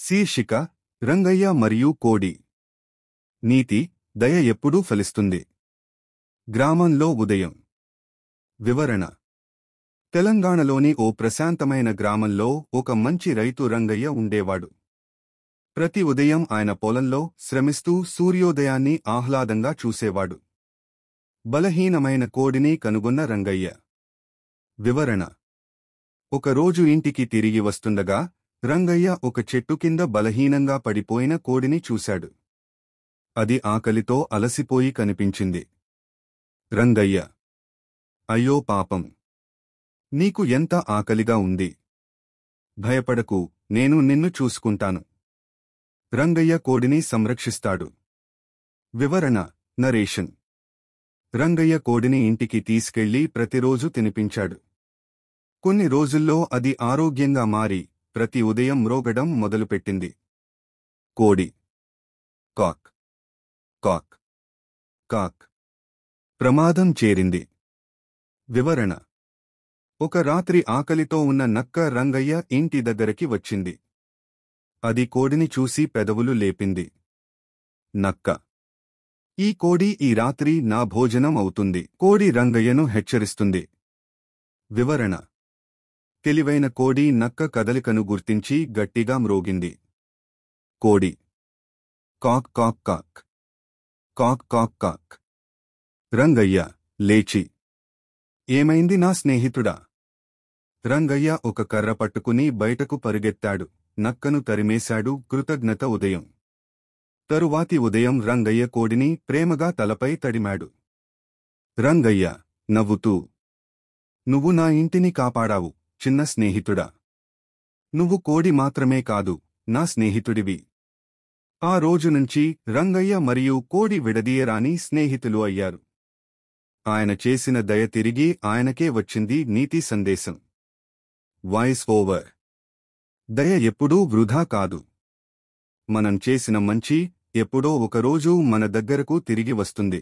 శీర్షిక రంగయ్య మరియు కోడి. నీతి, దయ ఎప్పుడూ ఫలిస్తుంది. గ్రామంలో ఉదయం. వివరణ: తెలంగాణలోని ఓ ప్రశాంతమైన గ్రామంలో ఒక మంచి రైతు రంగయ్య ఉండేవాడు. ప్రతి ఉదయం ఆయన పొలంలో శ్రమిస్తూ సూర్యోదయాన్ని ఆహ్లాదంగా చూసేవాడు. బలహీనమైన కోడిని కనుగొన్న రంగయ్య. వివరణ: ఒకరోజు ఇంటికి తిరిగి వస్తుండగా రంగయ్య ఒక చెట్టు కింద బలహీనంగా పడిపోయిన కోడిని చూశాడు. అది ఆకలితో అలసిపోయి కనిపించింది. రంగయ్య: అయ్యో పాపం! నీకు ఎంత ఆకలిగా ఉంది. భయపడకు, నేను నిన్ను చూసుకుంటాను. రంగయ్య కోడిని సంరక్షిస్తాడు. వివరణ: నరేషన్. రంగయ్య కోడిని ఇంటికి తీసుకెళ్లి ప్రతిరోజు తినిపించాడు. కొన్ని రోజుల్లో అది ఆరోగ్యంగా మారి ప్రతి ఉదయం మ్రోగడం మొదలుపెట్టింది. కోడి కాక్ కాక్ కాక్. ప్రమాదం చేరింది. వివరణ: ఒక రాత్రి ఆకలితో ఉన్న నక్క రంగయ్య ఇంటి దగ్గరికి వచ్చింది. అది కోడిని చూసి పెదవులు లేపింది. నక్క: ఈ కోడి ఈ రాత్రి నా భోజనం అవుతుంది. కోడి రంగయ్యను హెచ్చరిస్తుంది. వివరణ: తెలివైన కోడి నక్క కదలికను గుర్తించి గట్టిగా మ్రోగింది. కోడి కాక్ కాక్ కాక్ కాక్ కాక్ కాక్. రంగయ్య లేచి: ఏమైంది నా స్నేహితుడా? రంగయ్య ఒక కర్ర పట్టుకుని బయటకు పరుగెత్తాడు. నక్కను తరిమేశాడు. కృతజ్ఞత ఉదయం. తరువాతి ఉదయం రంగయ్య కోడిని ప్రేమగా తలపై తడిమాడు. రంగయ్య నవ్వుతూ: నువ్వు నా ఇంటిని కాపాడావు చిన్న స్నేహితుడా. నువ్వు కోడి మాత్రమే కాదు, నా స్నేహితుడివి. ఆ రోజునుంచి రంగయ్య మరియు కోడి విడదీయరాని స్నేహితులు అయ్యారు. ఆయన చేసిన దయ తిరిగి ఆయనకే వచ్చింది. నీతి సందేశం: వాయిస్ ఓవర్. దయ ఎప్పుడూ వృధా కాదు. మనం చేసిన మంచి ఎప్పుడో ఒకరోజు మన దగ్గరకు తిరిగి వస్తుంది.